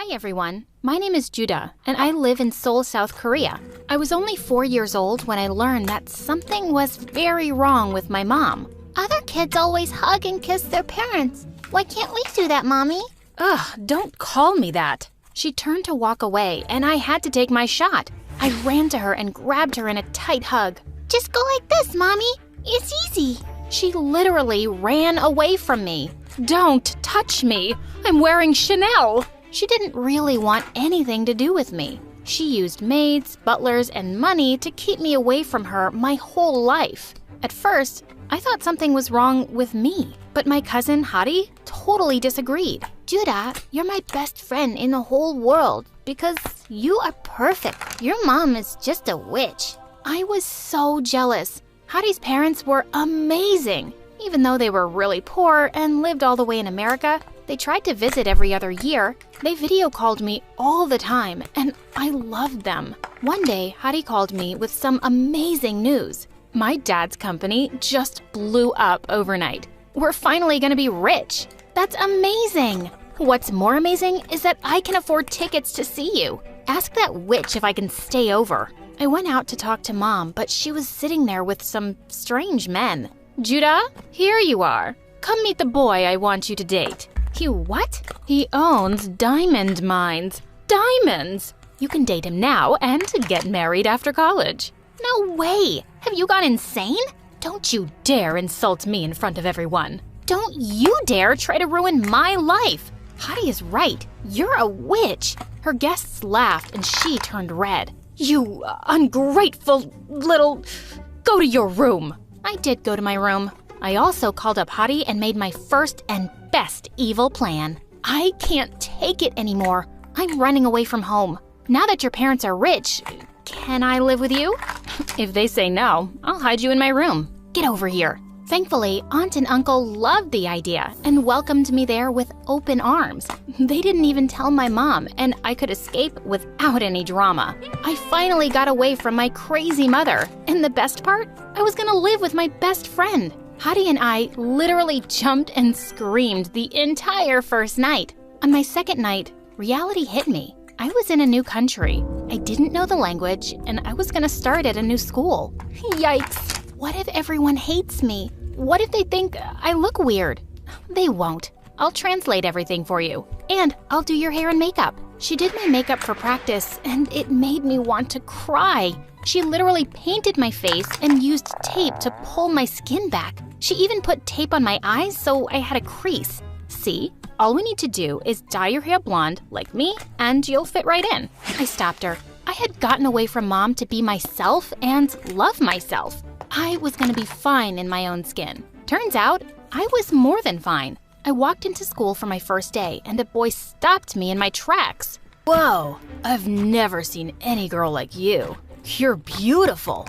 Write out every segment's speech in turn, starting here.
Hi everyone, my name is Judah, and I live in Seoul, South Korea. I was only 4 years old when I learned that something was very wrong with my mom. Other kids always hug and kiss their parents. Why can't we do that, Mommy? Ugh, don't call me that. She turned to walk away, and I had to take my shot. I ran to her and grabbed her in a tight hug. Just go like this, Mommy. It's easy. She literally ran away from me. Don't touch me. I'm wearing Chanel. She didn't really want anything to do with me. She used maids, butlers, and money to keep me away from her my whole life. At first, I thought something was wrong with me, but my cousin Hari totally disagreed. Judah, you're my best friend in the whole world because you are perfect. Your mom is just a witch. I was so jealous. Hari's parents were amazing. Even though they were really poor and lived all the way in America, they tried to visit every other year. They video called me all the time, and I loved them. One day, Hari called me with some amazing news. My dad's company just blew up overnight. We're finally gonna be rich. That's amazing. What's more amazing is that I can afford tickets to see you. Ask that witch if I can stay over. I went out to talk to Mom, but she was sitting there with some strange men. Judah, here you are. Come meet the boy I want you to date. He what? He owns diamond mines. Diamonds! You can date him now and get married after college. No way! Have you gone insane? Don't you dare insult me in front of everyone. Don't you dare try to ruin my life. Hari is right. You're a witch. Her guests laughed and she turned red. You ungrateful little... Go to your room. I did go to my room. I also called up Hari and made my first and best evil plan. I can't take it anymore. I'm running away from home. Now that your parents are rich, can I live with you? If they say no, I'll hide you in my room. Get over here. Thankfully, Aunt and Uncle loved the idea and welcomed me there with open arms. They didn't even tell my mom, and I could escape without any drama. I finally got away from my crazy mother. And the best part? I was gonna live with my best friend. Hari and I literally jumped and screamed the entire first night. On my second night, reality hit me. I was in a new country. I didn't know the language, and I was gonna start at a new school. Yikes! What if everyone hates me? What if they think I look weird? They won't. I'll translate everything for you. And I'll do your hair and makeup. She did my makeup for practice, and it made me want to cry. She literally painted my face and used tape to pull my skin back. She even put tape on my eyes so I had a crease. See? All we need to do is dye your hair blonde, like me, and you'll fit right in. I stopped her. I had gotten away from Mom to be myself and love myself. I was gonna be fine in my own skin. Turns out, I was more than fine. I walked into school for my first day, and a boy stopped me in my tracks. Whoa, I've never seen any girl like you. You're beautiful.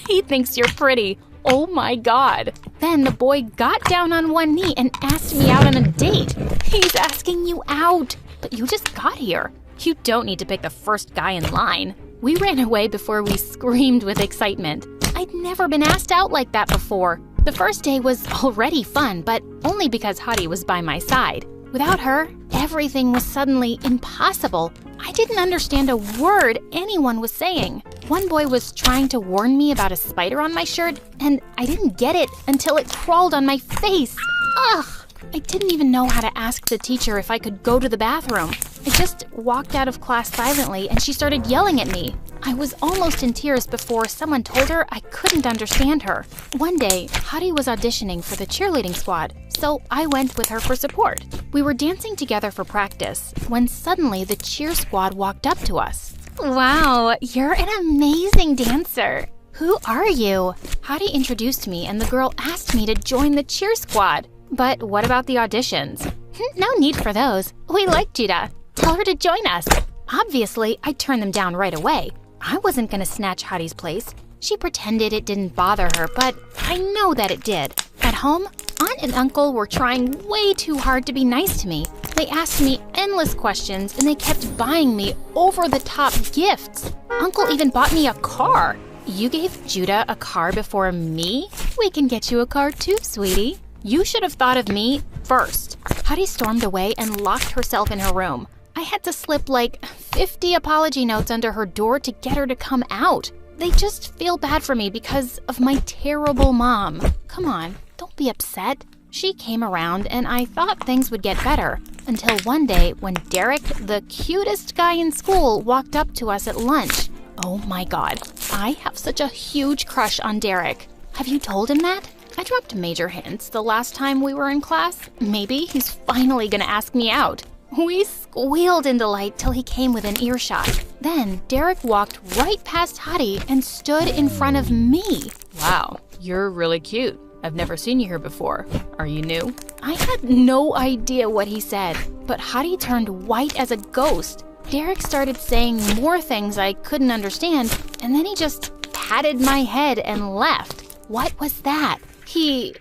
He thinks you're pretty. Oh my God. Then the boy got down on one knee and asked me out on a date. He's asking you out, but you just got here. You don't need to pick the first guy in line. We ran away before we screamed with excitement. I'd never been asked out like that before. The first day was already fun, but only because Hari was by my side. Without her, everything was suddenly impossible. I didn't understand a word anyone was saying. One boy was trying to warn me about a spider on my shirt, and I didn't get it until it crawled on my face. Ugh! I didn't even know how to ask the teacher if I could go to the bathroom. I just walked out of class silently and she started yelling at me. I was almost in tears before someone told her I couldn't understand her. One day, Hari was auditioning for the cheerleading squad, so I went with her for support. We were dancing together for practice when suddenly the cheer squad walked up to us. Wow, you're an amazing dancer. Who are you? Hari introduced me and the girl asked me to join the cheer squad. But what about the auditions? No need for those. We like Judah. Tell her to join us. Obviously, I turned them down right away. I wasn't gonna snatch Hari's place. She pretended it didn't bother her, but I know that it did. At home, Aunt and Uncle were trying way too hard to be nice to me. They asked me endless questions and they kept buying me over-the-top gifts. Uncle even bought me a car. You gave Judah a car before me? We can get you a car too, sweetie. You should have thought of me first. Hari stormed away and locked herself in her room. I had to slip like 50 apology notes under her door to get her to come out. They just feel bad for me because of my terrible mom. Come on, don't be upset. She came around and I thought things would get better until one day when Derek, the cutest guy in school, walked up to us at lunch. Oh my God, I have such a huge crush on Derek. Have you told him that? I dropped major hints the last time we were in class. Maybe he's finally gonna ask me out. We squealed in delight till he came within earshot. Then Derek walked right past Hadi and stood in front of me. Wow, you're really cute. I've never seen you here before. Are you new? I had no idea what he said, but Hadi turned white as a ghost. Derek started saying more things I couldn't understand, and then he just patted my head and left. What was that? He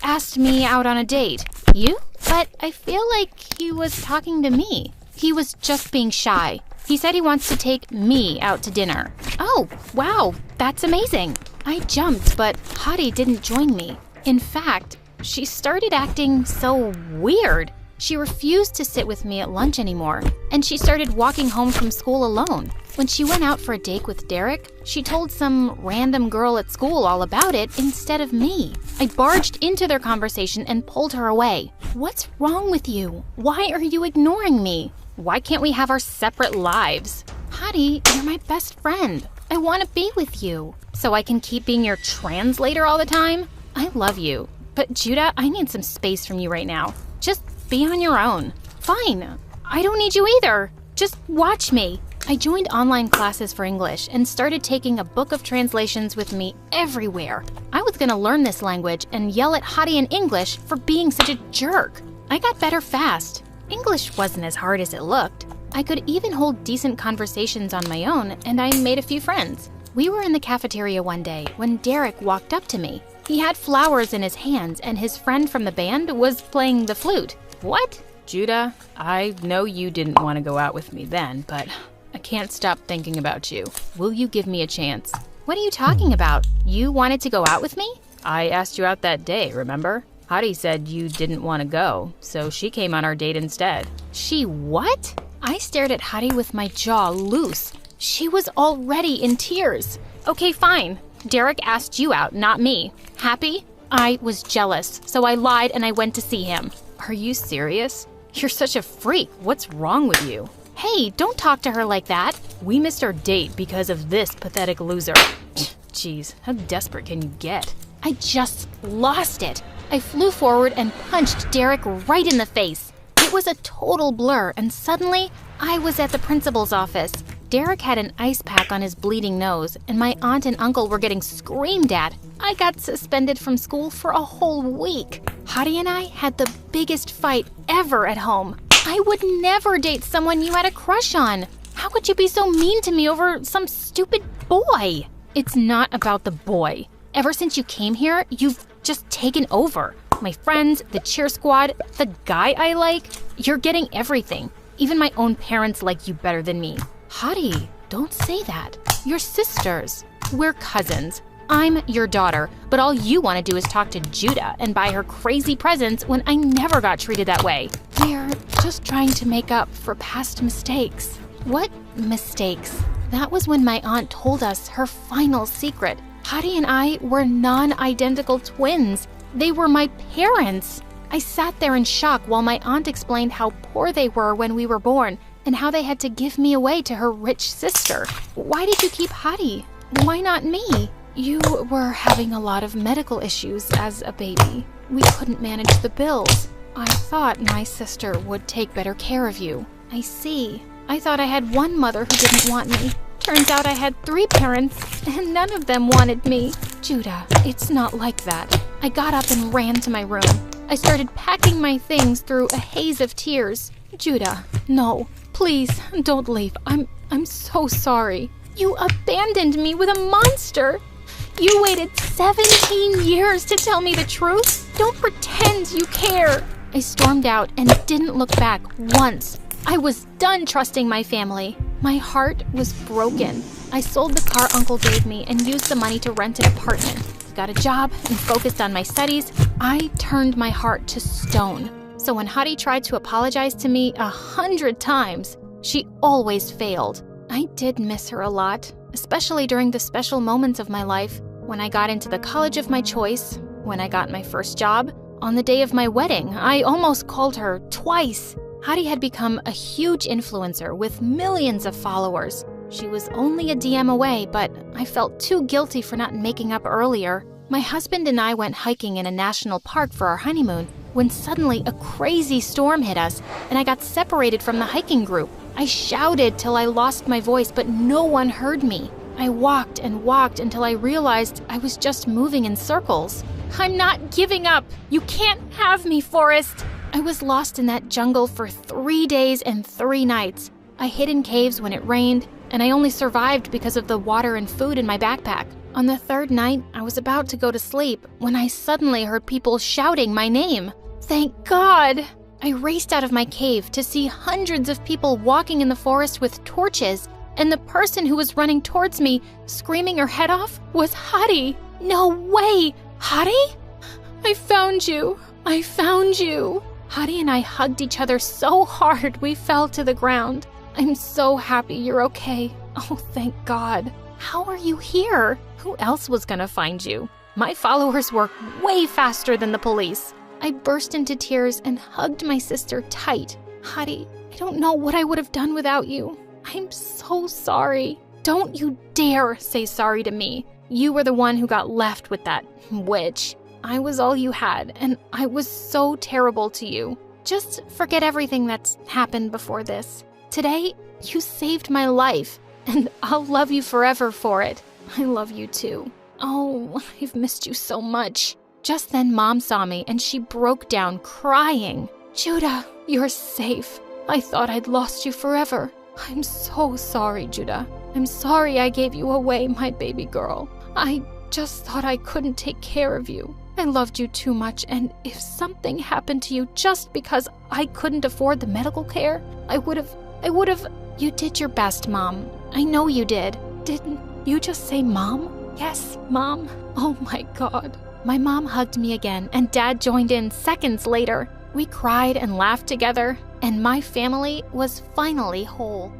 asked me out on a date. You? But I feel like he was talking to me. He was just being shy. He said he wants to take me out to dinner. Oh, wow, that's amazing. I jumped, but Hadi didn't join me. In fact, she started acting so weird. She refused to sit with me at lunch anymore, and she started walking home from school alone. When she went out for a date with Derek, she told some random girl at school all about it instead of me. I barged into their conversation and pulled her away. What's wrong with you? Why are you ignoring me? Why can't we have our separate lives? Hadi, you're my best friend. I want to be with you. So I can keep being your translator all the time? I love you. But Judah, I need some space from you right now. Just be on your own. Fine. I don't need you either. Just watch me. I joined online classes for English and started taking a book of translations with me everywhere. I was gonna learn this language and yell at Hadi in English for being such a jerk. I got better fast. English wasn't as hard as it looked. I could even hold decent conversations on my own, and I made a few friends. We were in the cafeteria one day when Derek walked up to me. He had flowers in his hands, and his friend from the band was playing the flute. What? Judah, I know you didn't want to go out with me then, but I can't stop thinking about you. Will you give me a chance? What are you talking about? You wanted to go out with me? I asked you out that day, remember? Hadi said you didn't want to go, so she came on our date instead. She what? I stared at Hadi with my jaw loose. She was already in tears. Okay, fine. Derek asked you out, not me. Happy? I was jealous, so I lied and I went to see him. Are you serious? You're such a freak. What's wrong with you? Hey, don't talk to her like that. We missed our date because of this pathetic loser. Jeez, how desperate can you get? I just lost it. I flew forward and punched Derek right in the face. It was a total blur, and suddenly, I was at the principal's office. Derek had an ice pack on his bleeding nose, and my aunt and uncle were getting screamed at. I got suspended from school for a whole week. Hadi and I had the biggest fight ever at home. I would never date someone you had a crush on. How could you be so mean to me over some stupid boy? It's not about the boy. Ever since you came here, you've just taken over. My friends, the cheer squad, the guy I like, you're getting everything. Even my own parents like you better than me. Hadi, don't say that. You're sisters. We're cousins. I'm your daughter, but all you want to do is talk to Judah and buy her crazy presents when I never got treated that way. We're just trying to make up for past mistakes. What mistakes? That was when my aunt told us her final secret. Hadi and I were non-identical twins. They were my parents. I sat there in shock while my aunt explained how poor they were when we were born and how they had to give me away to her rich sister. Why did you keep Hadi? Why not me? You were having a lot of medical issues as a baby. We couldn't manage the bills. I thought my sister would take better care of you. I see. I thought I had one mother who didn't want me. Turns out I had 3 parents, and none of them wanted me. Judah, it's not like that. I got up and ran to my room. I started packing my things through a haze of tears. Judah, no, please, don't leave. I'm so sorry. You abandoned me with a monster. You waited 17 years to tell me the truth? Don't pretend you care. I stormed out and didn't look back once. I was done trusting my family. My heart was broken. I sold the car Uncle gave me and used the money to rent an apartment. Got a job and focused on my studies. I turned my heart to stone. So when Hadi tried to apologize to me 100 times, she always failed. I did miss her a lot, especially during the special moments of my life, when I got into the college of my choice, when I got my first job. On the day of my wedding, I almost called her twice. Hadi had become a huge influencer with millions of followers. She was only a DM away, but I felt too guilty for not making up earlier. My husband and I went hiking in a national park for our honeymoon when suddenly a crazy storm hit us and I got separated from the hiking group. I shouted till I lost my voice, but no one heard me. I walked and walked until I realized I was just moving in circles. I'm not giving up. You can't have me, Forrest. I was lost in that jungle for 3 days and 3 nights. I hid in caves when it rained, and I only survived because of the water and food in my backpack. On the 3rd night, I was about to go to sleep when I suddenly heard people shouting my name. Thank God! I raced out of my cave to see hundreds of people walking in the forest with torches, and the person who was running towards me, screaming her head off, was Hadi. No way! Hadi? I found you. I found you. Hadi and I hugged each other so hard we fell to the ground. I'm so happy you're okay. Oh, thank God. How are you here? Who else was gonna find you? My followers work way faster than the police. I burst into tears and hugged my sister tight. Hadi, I don't know what I would have done without you. I'm so sorry. Don't you dare say sorry to me. You were the one who got left with that witch. I was all you had, and I was so terrible to you. Just forget everything that's happened before this. Today, you saved my life, and I'll love you forever for it. I love you too. Oh, I've missed you so much. Just then, Mom saw me, and she broke down crying. Judah, you're safe. I thought I'd lost you forever. I'm so sorry, Judah. I'm sorry I gave you away, my baby girl. I just thought I couldn't take care of you. I loved you too much, and if something happened to you just because I couldn't afford the medical care, I would have... You did your best, Mom. I know you did. Didn't you just say Mom? Yes, Mom. Oh my God. My mom hugged me again, and Dad joined in seconds later. We cried and laughed together, and my family was finally whole.